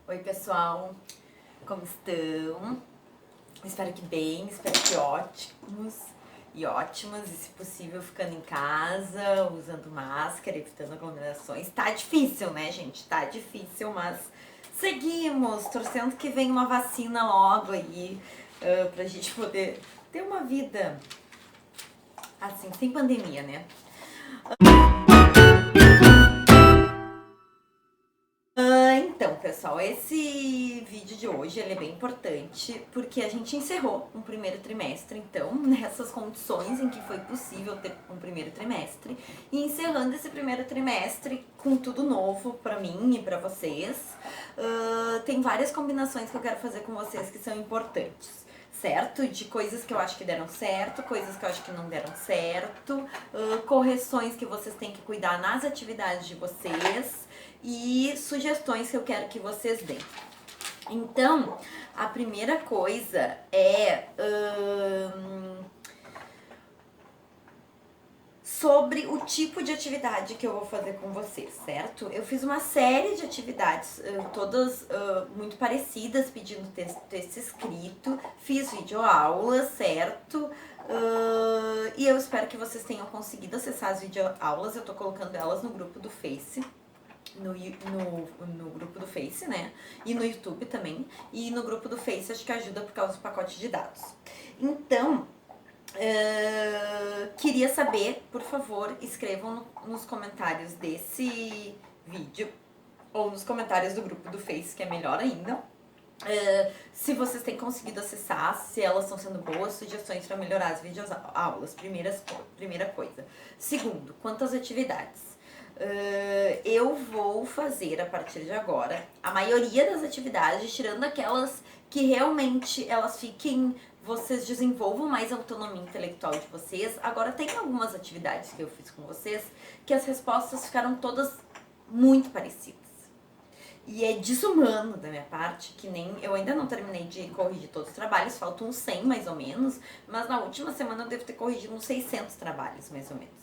Oi pessoal, como estão? Espero que bem, espero que ótimos e ótimas, e se possível ficando em casa, usando máscara, evitando aglomerações. Tá difícil, né, gente? Tá difícil, mas seguimos, torcendo que venha uma vacina logo aí, pra gente poder ter uma vida assim, sem pandemia, né? Então, pessoal, esse vídeo de hoje ele é bem importante porque a gente encerrou um primeiro trimestre, então, nessas condições em que foi possível ter um primeiro trimestre, e encerrando esse primeiro trimestre com tudo novo pra mim e pra vocês, tem várias combinações que eu quero fazer com vocês que são importantes. Certo? De coisas que eu acho que deram certo, coisas que eu acho que não deram certo, correções que vocês têm que cuidar nas atividades de vocês e sugestões que eu quero que vocês deem. Então, a primeira coisa é sobre o tipo de atividade que eu vou fazer com vocês, certo? Eu fiz uma série de atividades, todas muito parecidas, pedindo texto escrito, fiz videoaulas, certo? E eu espero que vocês tenham conseguido acessar as videoaulas, eu tô colocando elas no grupo do Face. No grupo do Face, né? E no YouTube também. E no grupo do Face acho que ajuda por causa do pacote de dados. Então, queria saber, por favor, escrevam nos comentários desse vídeo ou nos comentários do grupo do Face, que é melhor ainda. Se vocês têm conseguido acessar, se elas estão sendo boas, sugestões para melhorar as videoaulas, primeira coisa. Segundo, quantas atividades? Eu vou fazer a partir de agora a maioria das atividades, tirando aquelas que realmente elas fiquem, vocês desenvolvam mais a autonomia intelectual de vocês. Agora tem algumas atividades que eu fiz com vocês que as respostas ficaram todas muito parecidas. E é desumano da minha parte, que nem eu ainda não terminei de corrigir todos os trabalhos, faltam uns 100 mais ou menos, mas na última semana eu devo ter corrigido uns 600 trabalhos mais ou menos.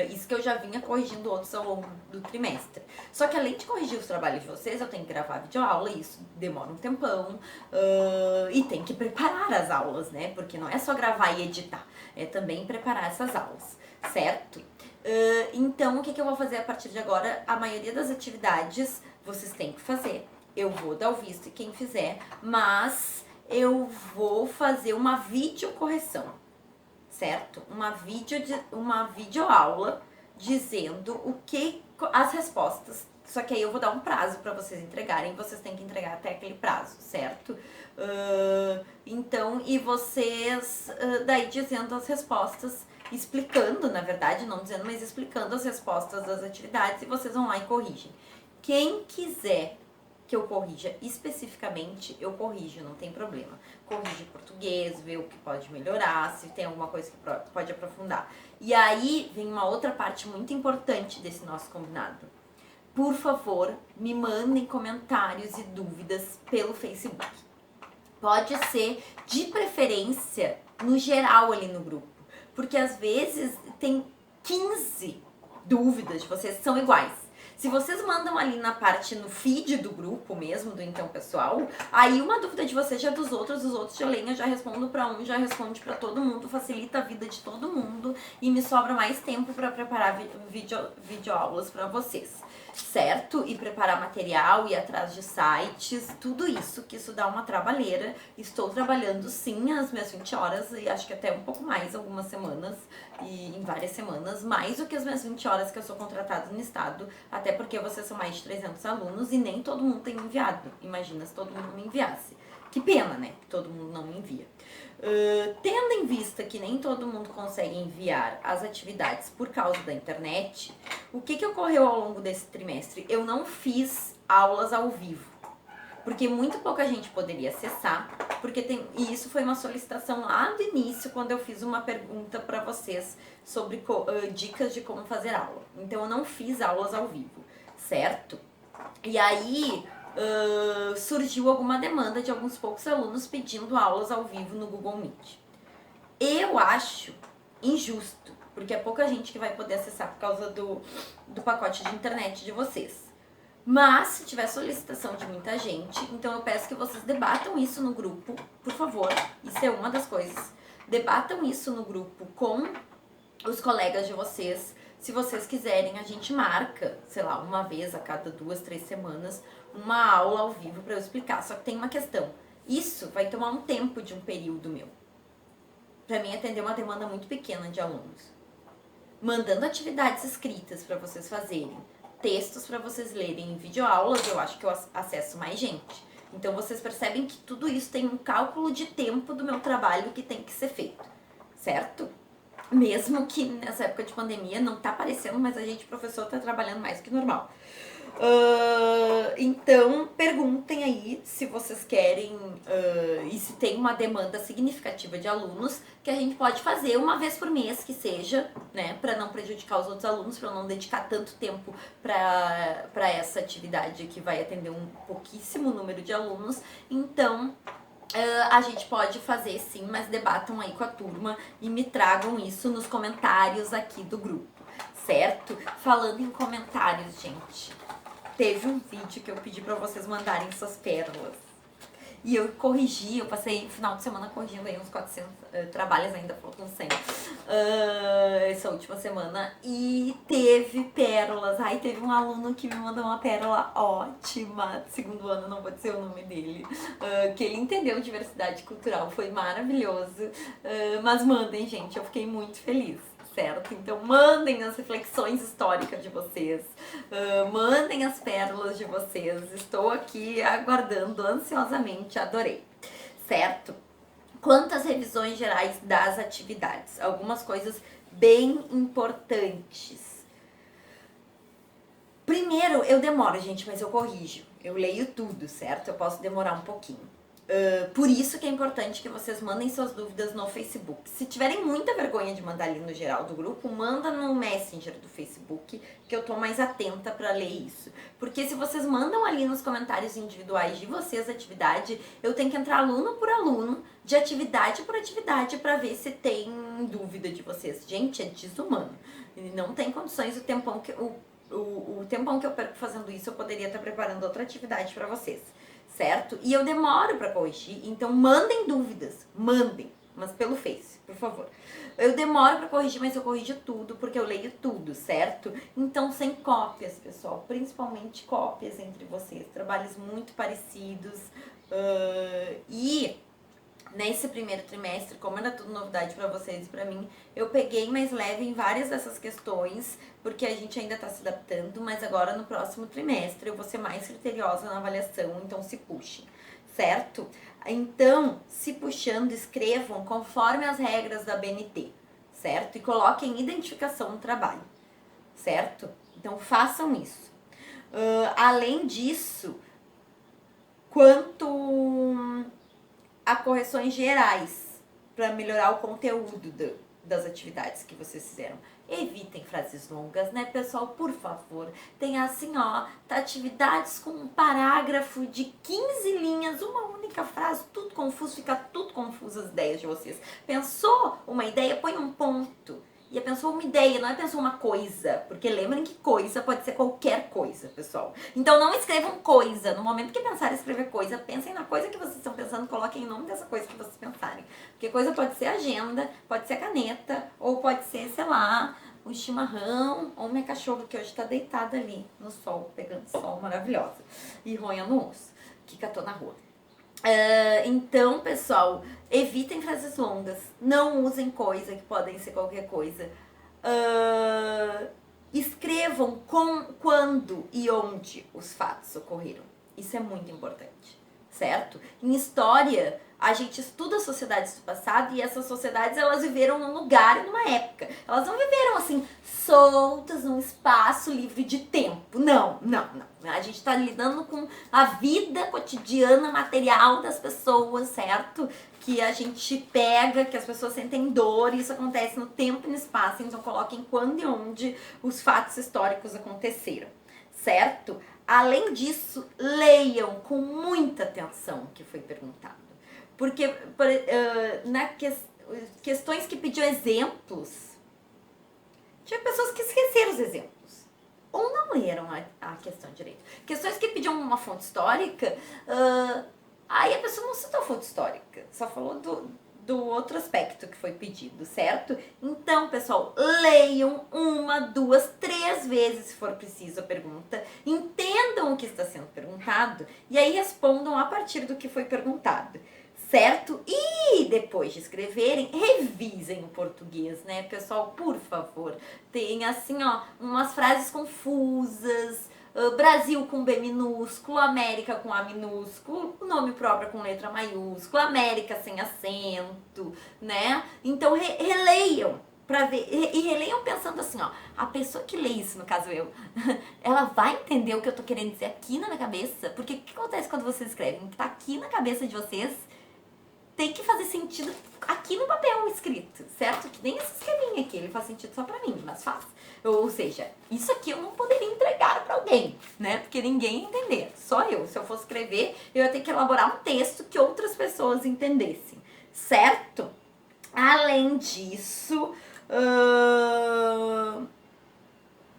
Isso que eu já vinha corrigindo outros ao longo do trimestre. Só que além de corrigir os trabalhos de vocês, eu tenho que gravar videoaula e isso demora um tempão. E tem que preparar as aulas, né? Porque não é só gravar e editar, é também preparar essas aulas, certo? Então, o que eu vou fazer a partir de agora? A maioria das atividades vocês têm que fazer. Eu vou dar o visto em quem fizer, mas eu vou fazer uma videocorreção. Certo? Uma videoaula dizendo o que as respostas. Só que aí eu vou dar um prazo para vocês entregarem, vocês têm que entregar até aquele prazo, certo? Então, e vocês daí dizendo as respostas, explicando, na verdade, não dizendo, mas explicando as respostas das atividades, e vocês vão lá e corrigem. Quem quiser que eu corrija especificamente, eu corrijo, não tem problema. Corrige português, vê o que pode melhorar, se tem alguma coisa que pode aprofundar. E aí vem uma outra parte muito importante desse nosso combinado. Por favor, me mandem comentários e dúvidas pelo Facebook. Pode ser, de preferência, no geral ali no grupo. Porque às vezes tem 15 dúvidas de vocês que são iguais. Se vocês mandam ali na parte, no feed do grupo mesmo, do Então Pessoal, aí uma dúvida de vocês já é dos outros, os outros já leem, eu já respondo pra um, já responde pra todo mundo, facilita a vida de todo mundo e me sobra mais tempo pra preparar videoaulas pra vocês, certo? E preparar material, ir atrás de sites, tudo isso, que isso dá uma trabalheira. Estou trabalhando sim as minhas 20 horas e acho que até um pouco mais, algumas semanas, e em várias semanas, mais do que as minhas 20 horas que eu sou contratada no estado, até porque vocês são mais de 300 alunos e nem todo mundo tem enviado. Imagina se todo mundo me enviasse. Que pena, né? Todo mundo não me envia. Tendo em vista que nem todo mundo consegue enviar as atividades por causa da internet, o que ocorreu ao longo desse trimestre? Eu não fiz aulas ao vivo, porque muito pouca gente poderia acessar, e isso foi uma solicitação lá do início, quando eu fiz uma pergunta para vocês sobre dicas de como fazer aula. Então eu não fiz aulas ao vivo, certo? E aí surgiu alguma demanda de alguns poucos alunos pedindo aulas ao vivo no Google Meet. Eu acho injusto, porque é pouca gente que vai poder acessar por causa do pacote de internet de vocês. Mas, se tiver solicitação de muita gente, então eu peço que vocês debatam isso no grupo, por favor. Isso é uma das coisas. Debatam isso no grupo com os colegas de vocês. Se vocês quiserem, a gente marca, sei lá, uma vez a cada 2, 3 semanas, uma aula ao vivo para eu explicar. Só que tem uma questão. Isso vai tomar um tempo de um período meu. Para mim, atender uma demanda muito pequena de alunos. Mandando atividades escritas para vocês fazerem, textos para vocês lerem em videoaulas, eu acho que eu acesso mais gente. Então, vocês percebem que tudo isso tem um cálculo de tempo do meu trabalho que tem que ser feito, certo? Mesmo que nessa época de pandemia não tá aparecendo, mas a gente, professor, tá trabalhando mais que normal. Então, perguntem aí se vocês querem e se tem uma demanda significativa de alunos que a gente pode fazer uma vez por mês, que seja, né, para não prejudicar os outros alunos, para não dedicar tanto tempo para essa atividade que vai atender um pouquíssimo número de alunos. Então, a gente pode fazer sim, mas debatam aí com a turma e me tragam isso nos comentários aqui do grupo, certo? Falando em comentários, gente, teve um vídeo que eu pedi pra vocês mandarem suas pérolas. E eu corrigi, eu passei o final de semana corrigindo aí uns 400 trabalhos, ainda faltam 100 essa última semana. E teve pérolas. Ai, teve um aluno que me mandou uma pérola ótima, segundo ano, não vou dizer o nome dele, que ele entendeu diversidade cultural, foi maravilhoso. Mas mandem, gente, eu fiquei muito feliz. Certo? Então mandem as reflexões históricas de vocês, mandem as pérolas de vocês, estou aqui aguardando ansiosamente, adorei, certo? Quanto às revisões gerais das atividades, algumas coisas bem importantes. Primeiro, eu demoro, gente, mas eu corrijo, eu leio tudo, certo? Eu posso demorar um pouquinho. Por isso que é importante que vocês mandem suas dúvidas no Facebook. Se tiverem muita vergonha de mandar ali no geral do grupo, manda no Messenger do Facebook, que eu tô mais atenta pra ler isso. Porque se vocês mandam ali nos comentários individuais de vocês a atividade, eu tenho que entrar aluno por aluno, de atividade por atividade, pra ver se tem dúvida de vocês. Gente, é desumano. Não tem condições, o tempão que eu perco fazendo isso, eu poderia estar preparando outra atividade pra vocês. Certo? E eu demoro pra corrigir, então mandem dúvidas, mandem, mas pelo Face, por favor. Eu demoro pra corrigir, mas eu corrijo tudo, porque eu leio tudo, certo? Então, sem cópias, pessoal, principalmente cópias entre vocês, trabalhos muito parecidos. E nesse primeiro trimestre, como era tudo novidade pra vocês e pra mim, eu peguei mais leve em várias dessas questões, porque a gente ainda tá se adaptando, mas agora no próximo trimestre eu vou ser mais criteriosa na avaliação, então se puxem, certo? Então, se puxando, escrevam conforme as regras da BNT, certo? E coloquem identificação no trabalho, certo? Então, façam isso. Além disso, quanto a correções gerais para melhorar o conteúdo das atividades que vocês fizeram. Evitem frases longas, né, pessoal? Por favor. Tem assim, ó, atividades com um parágrafo de 15 linhas, uma única frase, tudo confuso, fica tudo confuso as ideias de vocês. Pensou uma ideia? Põe um ponto. E pensou uma ideia, não é pensou uma coisa. Porque lembrem que coisa pode ser qualquer coisa, pessoal. Então não escrevam coisa. No momento que pensarem em escrever coisa, pensem na coisa que vocês estão pensando, coloquem o nome dessa coisa que vocês pensarem. Porque coisa pode ser agenda, pode ser caneta, ou pode ser, sei lá, um chimarrão, ou minha cachorra que hoje tá deitada ali no sol, pegando sol, maravilhosa. E roendo um osso, que catou na rua. Então, pessoal, evitem frases longas. Não usem coisa que podem ser qualquer coisa. Escrevam quando e onde os fatos ocorreram. Isso é muito importante, certo? Em história, a gente estuda sociedades do passado e essas sociedades, elas viveram num lugar e numa época. Elas não viveram assim, soltas num espaço livre de tempo. Não. A gente está lidando com a vida cotidiana, material das pessoas, certo? Que a gente pega, que as pessoas sentem dor, e isso acontece no tempo e no espaço. Então coloquem quando e onde os fatos históricos aconteceram, certo? Além disso, leiam com muita atenção o que foi perguntado. Porque questões que pediam exemplos, tinha pessoas que esqueceram os exemplos. Ou não leram a questão direito. Questões que pediam uma fonte histórica, aí a pessoa não citou a fonte histórica, só falou do outro aspecto que foi pedido, certo? Então, pessoal, leiam 1, 2, 3 vezes, se for preciso, a pergunta, entendam o que está sendo perguntado e aí respondam a partir do que foi perguntado, certo? E depois de escreverem, revisem o português, né, pessoal? Por favor, tem assim, ó, umas frases confusas, Brasil com B minúsculo, América com A minúsculo, o nome próprio com letra maiúscula, América sem acento, né? Então releiam pra ver, e releiam pensando assim, ó, a pessoa que lê isso, no caso eu, ela vai entender o que eu tô querendo dizer aqui na minha cabeça, porque o que acontece quando vocês escrevem? Tá aqui na cabeça de vocês, tem que fazer sentido aqui no papel escrito, certo? Que nem esse esqueminha aqui, ele faz sentido só pra mim, mas faz. Ou seja, isso aqui eu não poderia entregar pra alguém, né? Porque ninguém ia entender, só eu. Se eu fosse escrever, eu ia ter que elaborar um texto que outras pessoas entendessem, certo? Além disso,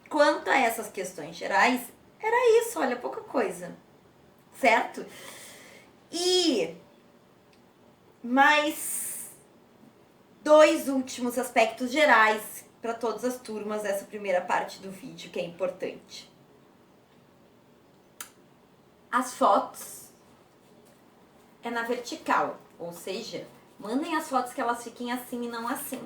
quanto a essas questões gerais, era isso, olha, pouca coisa, certo? E mais 2 últimos aspectos gerais para todas as turmas dessa primeira parte do vídeo que é importante. As fotos é na vertical, ou seja, mandem as fotos que elas fiquem assim e não assim,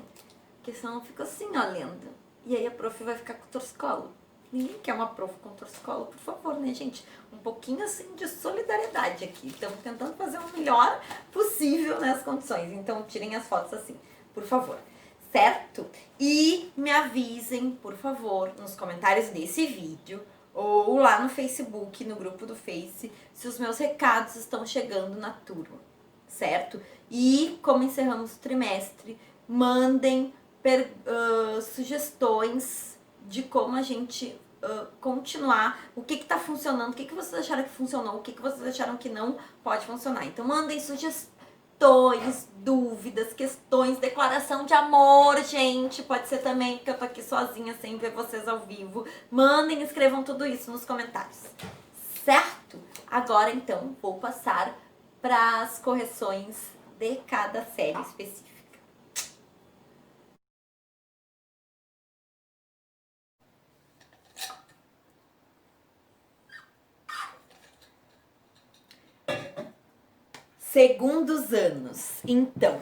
porque senão fica assim, ó, lendo. E aí a prof vai ficar com torcicolo. Ninguém quer uma prof com torcicolo, por favor, né, gente? Um pouquinho assim de solidariedade aqui. Estamos tentando fazer o melhor possível nas condições. Então, tirem as fotos assim, por favor. Certo? E me avisem, por favor, nos comentários desse vídeo ou lá no Facebook, no grupo do Face, se os meus recados estão chegando na turma. Certo? E como encerramos o trimestre, mandem sugestões de como a gente continuar, o que tá funcionando, o que vocês acharam que funcionou, o que vocês acharam que não pode funcionar. Então mandem sugestões, dúvidas, questões, declaração de amor, gente, pode ser também, porque eu tô aqui sozinha sem ver vocês ao vivo. Mandem, escrevam tudo isso nos comentários, certo? Agora então vou passar para as correções de cada série específica. Segundos anos. Então,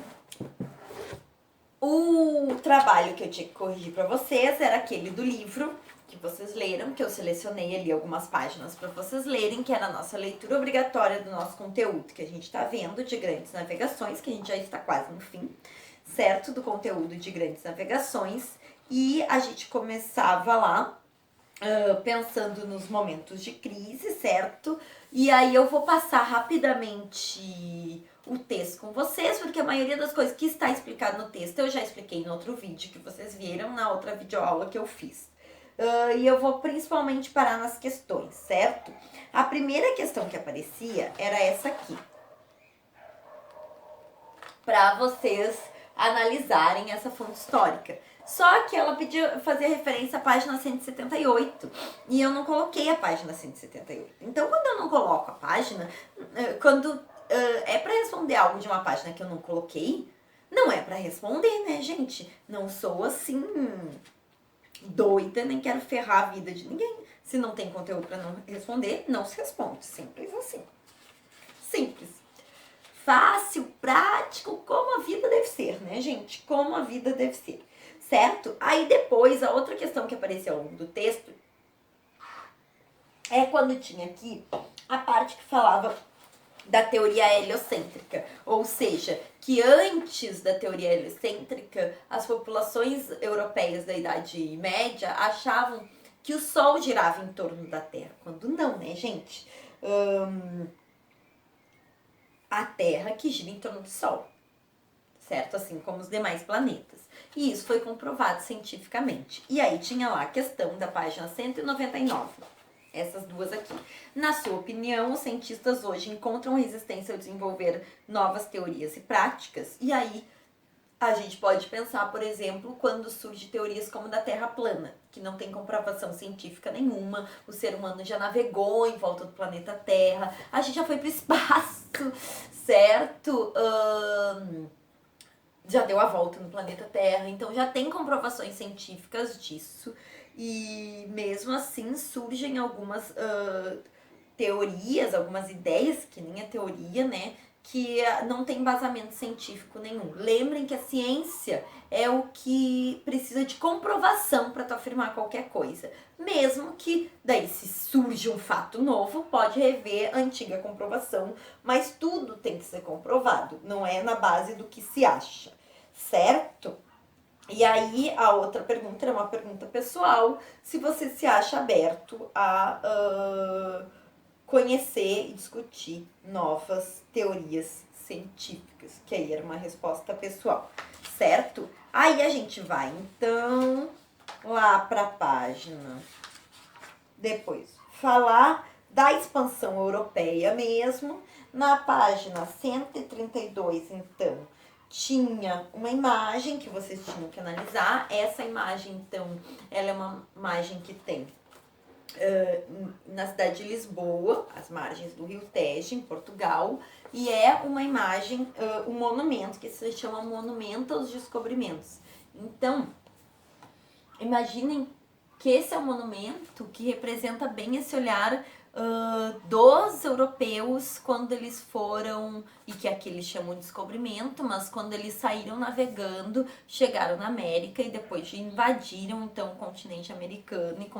o trabalho que eu tinha que corrigir para vocês era aquele do livro que vocês leram, que eu selecionei ali algumas páginas para vocês lerem, que era a nossa leitura obrigatória do nosso conteúdo que a gente está vendo de Grandes Navegações, que a gente já está quase no fim, certo? Do conteúdo de Grandes Navegações. E a gente começava lá pensando nos momentos de crise, certo? E aí eu vou passar rapidamente o texto com vocês, porque a maioria das coisas que está explicado no texto eu já expliquei no outro vídeo que vocês viram, na outra videoaula que eu fiz. E eu vou principalmente parar nas questões, certo? A primeira questão que aparecia era essa aqui. Para vocês analisarem essa fonte histórica. Só que ela pediu fazer referência à página 178 e eu não coloquei a página 178. Então, quando eu não coloco a página, quando é para responder algo de uma página que eu não coloquei, não é para responder, né, gente? Não sou assim doida, nem quero ferrar a vida de ninguém. Se não tem conteúdo para não responder, não se responde. Simples assim. Simples. Fácil, prático, como a vida deve ser, né, gente? Como a vida deve ser. Certo? Aí depois, a outra questão que apareceu ao longo do texto é quando tinha aqui a parte que falava da teoria heliocêntrica. Ou seja, que antes da teoria heliocêntrica, as populações europeias da Idade Média achavam que o Sol girava em torno da Terra. Quando não, né, gente? A Terra que gira em torno do Sol. Certo? Assim como os demais planetas. E isso foi comprovado cientificamente. E aí tinha lá a questão da página 199. Essas duas aqui. Na sua opinião, os cientistas hoje encontram resistência ao desenvolver novas teorias e práticas? E aí A gente pode pensar, por exemplo, quando surgem teorias como da Terra plana, que não tem comprovação científica nenhuma, o ser humano já navegou em volta do planeta Terra, a gente já foi para o espaço, certo? Já deu a volta no planeta Terra, então já tem comprovações científicas disso, e mesmo assim surgem algumas teorias, algumas ideias, que nem a teoria, né, que não tem embasamento científico nenhum. Lembrem que a ciência é o que precisa de comprovação para tu afirmar qualquer coisa. Mesmo que daí se surge um fato novo, pode rever a antiga comprovação, mas tudo tem que ser comprovado, não é na base do que se acha, certo? E aí a outra pergunta é uma pergunta pessoal, se você se acha aberto a conhecer e discutir novas teorias científicas, que aí era uma resposta pessoal, certo? Aí a gente vai, então, lá para a página, depois, falar da expansão europeia mesmo. Na página 132, então, tinha uma imagem que vocês tinham que analisar. Essa imagem, então, ela é uma imagem que tem na cidade de Lisboa, às margens do Rio Tejo, em Portugal, e é uma imagem, um monumento que se chama Monumento aos Descobrimentos. Então, imaginem que esse é um monumento que representa bem esse olhar dos europeus quando eles foram, e que aqui eles chamam de descobrimento, mas quando eles saíram navegando, chegaram na América e depois invadiram então o continente americano e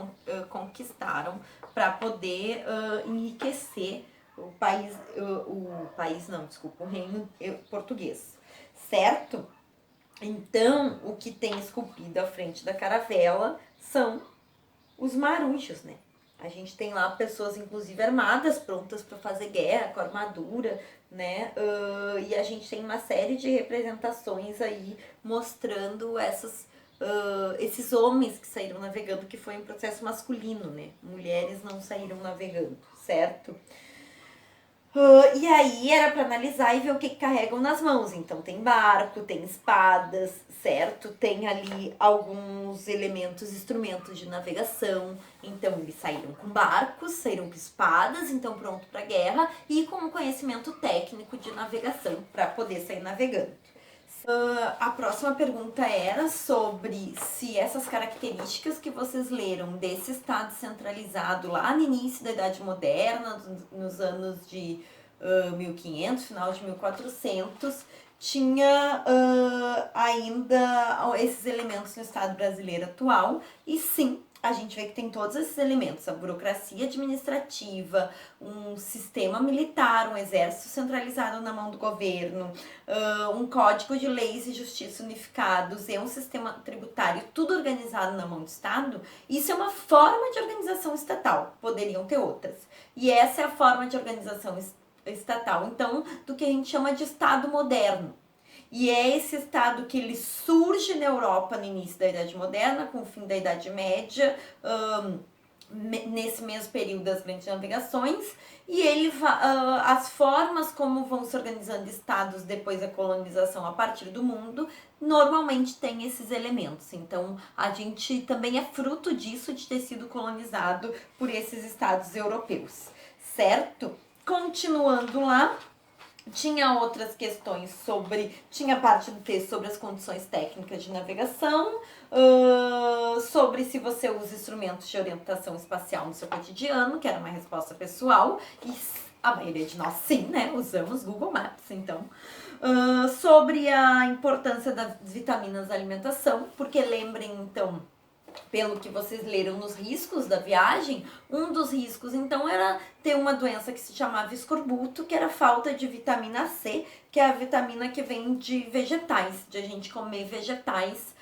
conquistaram para poder enriquecer o o reino português, certo? Então, o que tem esculpido à frente da caravela são os marujos, né? A gente tem lá pessoas, inclusive, armadas, prontas para fazer guerra, com armadura, né? E a gente tem uma série de representações aí mostrando esses homens que saíram navegando, que foi um processo masculino, né? Mulheres não saíram navegando, certo? E aí era para analisar e ver o que carregam nas mãos. Então tem barco, tem espadas, certo? Tem ali alguns elementos, instrumentos de navegação. Então eles saíram com barcos, saíram com espadas, então pronto para guerra e com um conhecimento técnico de navegação para poder sair navegando. A próxima pergunta era sobre se essas características que vocês leram desse estado centralizado lá no início da Idade Moderna, nos anos de 1500, final de 1400, tinha ainda esses elementos no Estado brasileiro atual, e sim, a gente vê que tem todos esses elementos, a burocracia administrativa, um sistema militar, um exército centralizado na mão do governo, um código de leis e justiça unificados e um sistema tributário tudo organizado na mão do Estado. Isso é uma forma de organização estatal, poderiam ter outras. E essa é a forma de organização estatal, então, do que a gente chama de Estado moderno. E é esse estado que ele surge na Europa no início da Idade Moderna, com o fim da Idade Média, nesse mesmo período das grandes navegações, e ele as formas como vão se organizando estados depois da colonização a partir do mundo, normalmente tem esses elementos. Então, a gente também é fruto disso, de ter sido colonizado por esses estados europeus, certo? Continuando lá, tinha outras questões tinha parte do texto sobre as condições técnicas de navegação, sobre se você usa instrumentos de orientação espacial no seu cotidiano, que era uma resposta pessoal, e a maioria de nós sim, né, usamos Google Maps, então. Sobre a importância das vitaminas da alimentação, porque lembrem, então, pelo que vocês leram nos riscos da viagem, um dos riscos então era ter uma doença que se chamava escorbuto, que era falta de vitamina C, que é a vitamina que vem de vegetais, de a gente comer vegetais.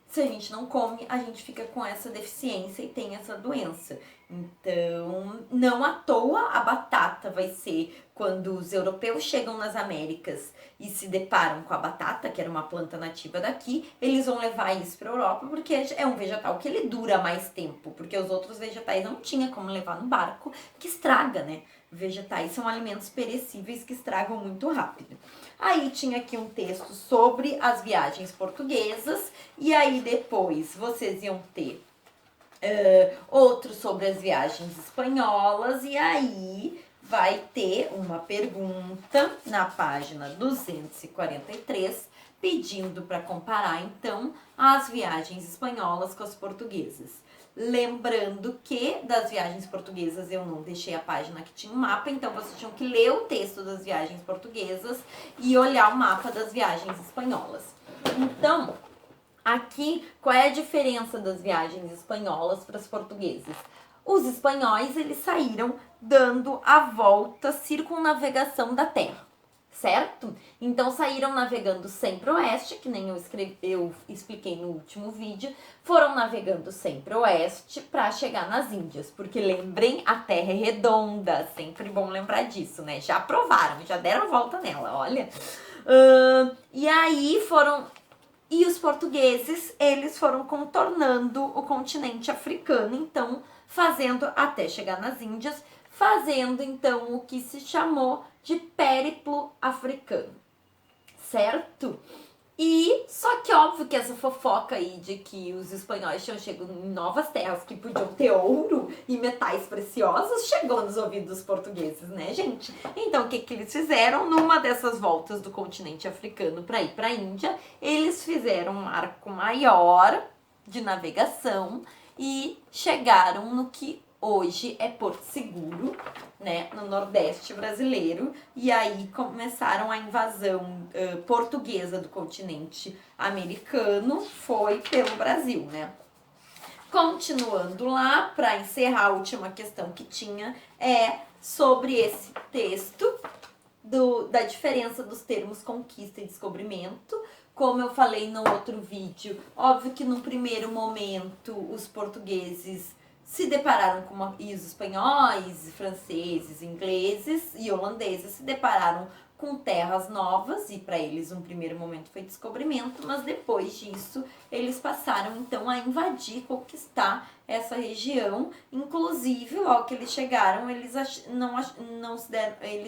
Se a gente não come, a gente fica com essa deficiência e tem essa doença. Então, não à toa a batata vai ser quando os europeus chegam nas Américas e se deparam com a batata, que era uma planta nativa daqui, eles vão levar isso para a Europa porque é um vegetal que ele dura mais tempo, porque os outros vegetais não tinha como levar no barco, que estraga, né? Vegetais são alimentos perecíveis que estragam muito rápido. Aí tinha aqui um texto sobre as viagens portuguesas, e aí depois vocês iam ter outro sobre as viagens espanholas, e aí vai ter uma pergunta na página 243 pedindo para comparar então as viagens espanholas com as portuguesas. Lembrando que das viagens portuguesas eu não deixei a página que tinha um mapa, então vocês tinham que ler o texto das viagens portuguesas e olhar o mapa das viagens espanholas. Então, aqui, qual é a diferença das viagens espanholas para as portuguesas? Os espanhóis, eles saíram dando a volta, circunnavegação da Terra, certo? Então, saíram navegando centro-oeste, que nem eu expliquei no último vídeo, foram navegando centro-oeste para chegar nas Índias, porque lembrem, a Terra é redonda, sempre bom lembrar disso, né? Já provaram, já deram volta nela, olha. E aí E os portugueses, eles foram contornando o continente africano, então, fazendo, até chegar nas Índias, fazendo, então, o que se chamou de périplo africano, certo? E, só que óbvio que essa fofoca aí de que os espanhóis tinham chegado em novas terras que podiam ter ouro e metais preciosos, chegou nos ouvidos dos portugueses, né, gente? Então, o que que eles fizeram? Numa dessas voltas do continente africano para ir para a Índia, eles fizeram um arco maior de navegação e chegaram no que hoje é Porto Seguro, né, no Nordeste brasileiro, e aí começaram a invasão portuguesa do continente americano, foi pelo Brasil, né. Continuando lá, para encerrar, a última questão que tinha é sobre esse texto da diferença dos termos conquista e descobrimento. Como eu falei no outro vídeo, óbvio que no primeiro momento os portugueses se depararam com e os espanhóis, franceses, ingleses e holandeses se depararam com terras novas, e para eles um primeiro momento foi descobrimento, mas depois disso eles passaram então a invadir, conquistar essa região. Inclusive, logo que eles chegaram, eles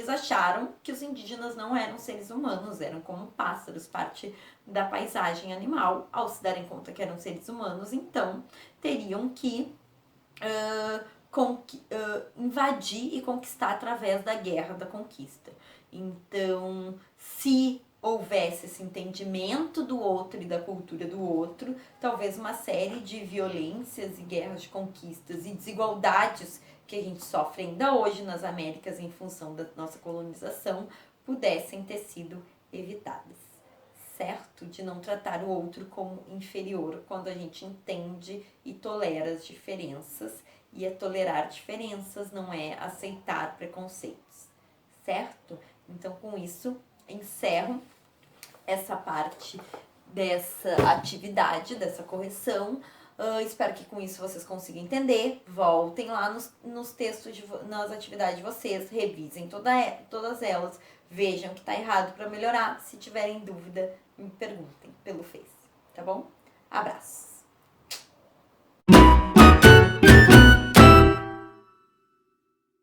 acharam que os indígenas não eram seres humanos, eram como pássaros, parte da paisagem animal. Ao se darem conta que eram seres humanos, então teriam que invadir e conquistar através da guerra da conquista. Então, se houvesse esse entendimento do outro e da cultura do outro, talvez uma série de violências e guerras de conquistas e desigualdades que a gente sofre ainda hoje nas Américas em função da nossa colonização pudessem ter sido evitadas, certo? De não tratar o outro como inferior quando a gente entende e tolera as diferenças, e tolerar diferenças não é aceitar preconceitos, certo? Então, com isso, encerro essa parte dessa atividade, dessa correção. Espero que com isso vocês consigam entender. Voltem lá nos textos, nas atividades de vocês, revisem todas elas, vejam o que está errado para melhorar. Se tiverem dúvida, me perguntem pelo Face, tá bom? Abraço!